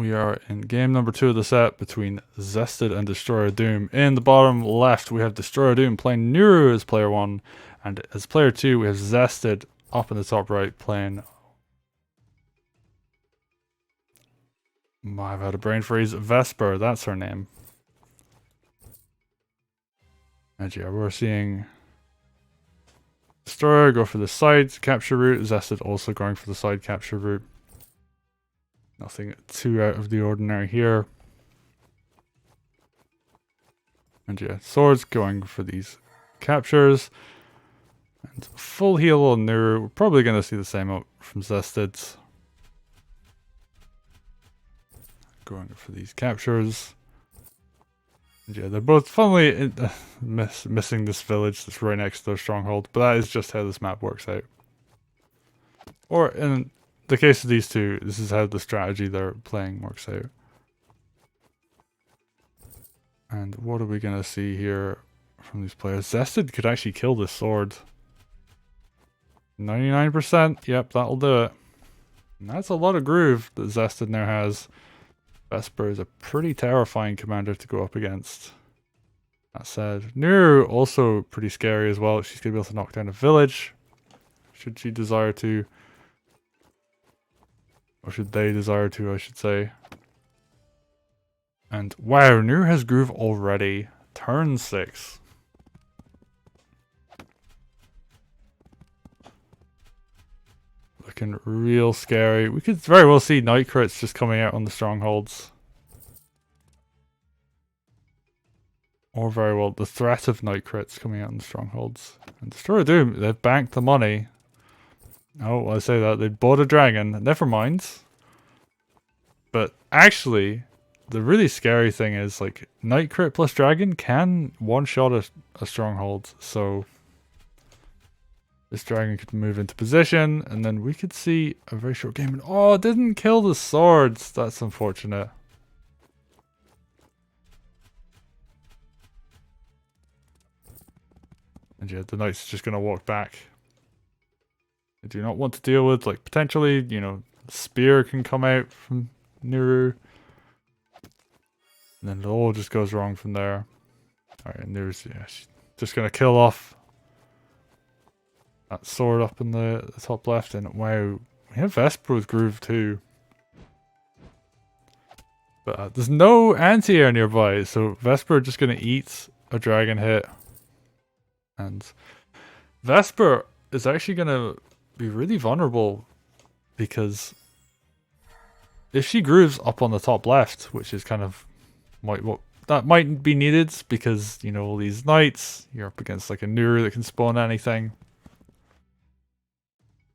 We are in game number 2 of the set between Zester and DestroyerOfDoom. In the bottom left, we have DestroyerOfDoom playing Nuru as player 1, and as player 2, we have Zester up in the top right playing. I've had a brain freeze. Vesper, that's her name. And yeah, we're seeing Destroyer go for the side capture route. Zester also going for the side capture route. Nothing too out of the ordinary here. And yeah, Swords going for these captures. And full heal on Nuru. We're probably going to see the same out from Zested. Going for these captures. And yeah, they're both funnily missing this village that's right next to their stronghold. But that is just how this map works out. Or in the case of these two, this is how the strategy they're playing works out. And what are we going to see here from these players? Zested could actually kill this sword. 99%. Yep, that'll do it. And that's a lot of groove that Zested now has. Vesper is a pretty terrifying commander to go up against. That said, Nuru also pretty scary as well. She's going to be able to knock down a village. Should she desire to. Or should they desire to, I should say. And wow, Nuru has groove already. Turn 6. Looking real scary. We could very well see night crits just coming out on the strongholds. Or very well the threat of night crits coming out on the strongholds. And DestroyerOfDoom, they've banked the money. Oh, I say that. They bought a dragon. Never mind. But actually, the really scary thing is, like, night crit plus dragon can one-shot a stronghold. So this dragon could move into position, and then we could see a very short game. And oh, it didn't kill the swords. That's unfortunate. And yeah, the knight's just going to walk back. I do not want to deal with, like, potentially, you know, spear can come out from Nuru. And then it all just goes wrong from there. Alright, Nuru's she's just going to kill off that sword up in the top left. And wow, we have Vesper with groove too. But there's no anti-air nearby, so Vesper just going to eat a dragon hit. And Vesper is actually going to be really vulnerable because if she grooves up on the top left, which is kind of that might be needed because, you know, all these knights, you're up against like a Nuru that can spawn anything.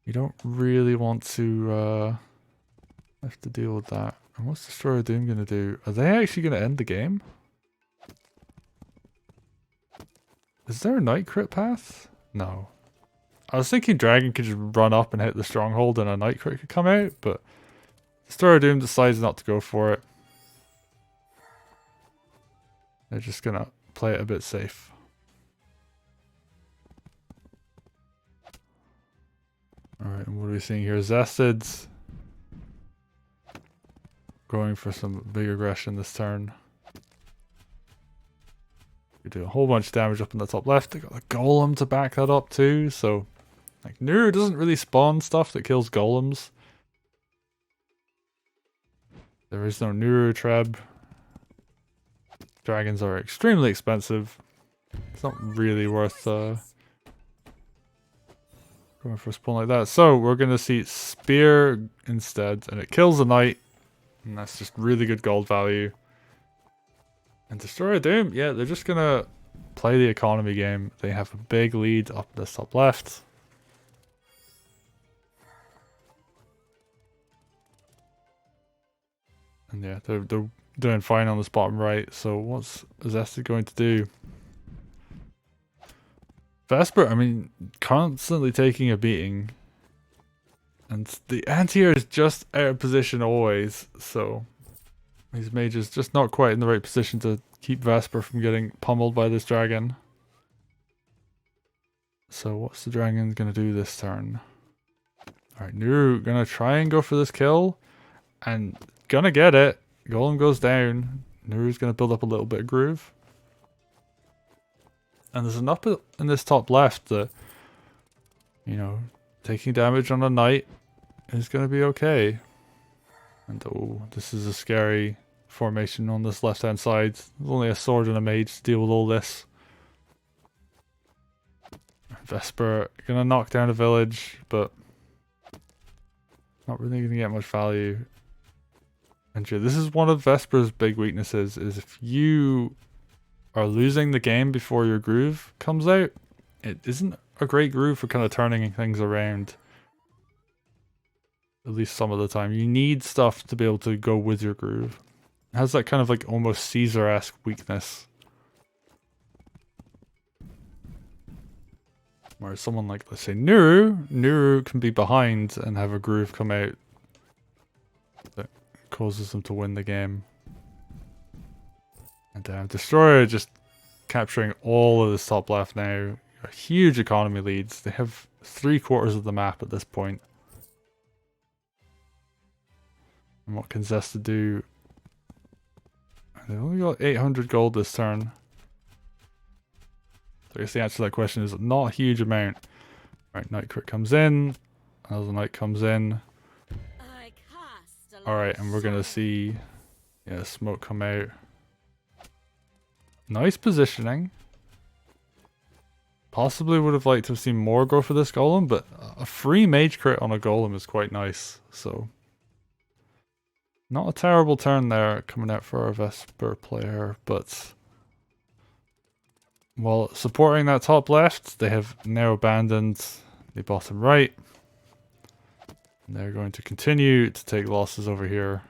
You don't really want to have to deal with that. And what's DestroyerOfDoom going to do? Are they actually going to end the game? Is there a night crit path? No. I was thinking dragon could just run up and hit the stronghold and a night crit could come out, but DestroyerOfDoom decides not to go for it. They're just gonna play it a bit safe. Alright, and what are we seeing here? Zested's going for some big aggression this turn. We do a whole bunch of damage up in the top left. They got the golem to back that up too, so like Nuru doesn't really spawn stuff that kills golems. There is no Nuru treb. Dragons are extremely expensive. It's not really worth going for a spawn like that. So we're going to see spear instead, and it kills the knight, and that's just really good gold value. And DestroyerOfDoom, yeah, they're just going to play the economy game. They have a big lead up this top left. And yeah, they're doing fine on this bottom right. So what's Zester going to do? Vesper, I mean, constantly taking a beating. And the anti-air is just out of position always. So these mages just not quite in the right position to keep Vesper from getting pummeled by this dragon. So what's the dragon going to do this turn? Alright, Nuru going to try and go for this kill. And gonna get it. Golem goes down. Nuru's gonna build up a little bit of groove. And there's enough in this top left that, you know, taking damage on a knight is gonna be okay. And oh, this is a scary formation on this left hand side. There's only a sword and a mage to deal with all this. Vesper gonna knock down a village, but not really gonna get much value. And yeah, this is one of Vesper's big weaknesses, is if you are losing the game before your groove comes out, it isn't a great groove for kind of turning things around. At least some of the time. You need stuff to be able to go with your groove. It has that kind of like almost Caesar-esque weakness. Whereas someone like, let's say, Nuru can be behind and have a groove come out that causes them to win the game. And Destroyer just capturing all of this top left now. A huge economy leads. They have 3/4 of the map at this point. And what can Zester do? They've only got 800 gold this turn. So I guess the answer to that question is not a huge amount. Right, Knight crit comes in. Another Knight comes in. Alright, and we're gonna see smoke come out. Nice positioning. Possibly would have liked to have seen more go for this golem, but a free mage crit on a golem is quite nice, so not a terrible turn there coming out for our Vesper player, but while supporting that top left, they have now abandoned the bottom right. And they're going to continue to take losses over here.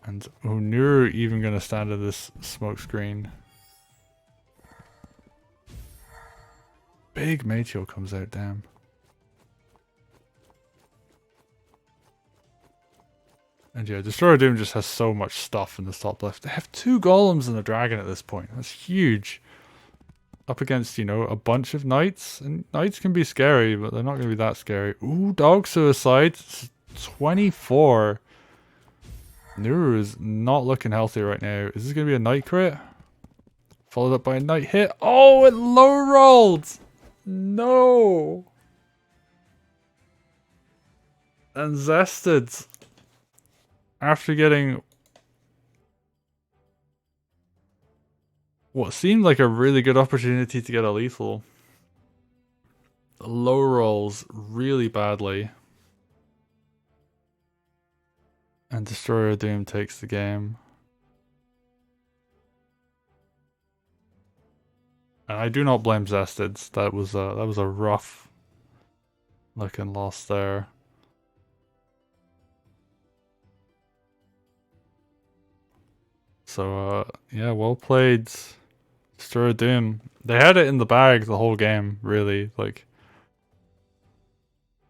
And Nuru even going to stand at this smoke screen. Big mage heal comes out, damn. And yeah, DestroyerOfDoom just has so much stuff in this top left. They have 2 golems and a dragon at this point. That's huge. Up against, you know, a bunch of knights. And knights can be scary, but they're not going to be that scary. Ooh, dog suicide. It's 24. Nuru is not looking healthy right now. Is this going to be a knight crit? Followed up by a knight hit. Oh, it low rolled! No! And Zested. After getting what seemed like a really good opportunity to get a lethal, low rolls really badly. And DestroyerOfDoom takes the game. And I do not blame Zested. That was a rough looking loss there. So yeah, well played, DestroyerOfDoom. They had it in the bag the whole game, really. Like,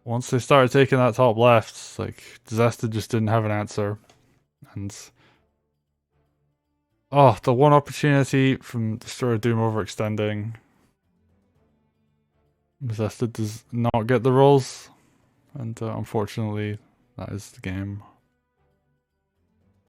once they started taking that top left, like, Zester just didn't have an answer. And oh, the one opportunity from DestroyerOfDoom overextending. Zester does not get the rolls, and unfortunately, that is the game.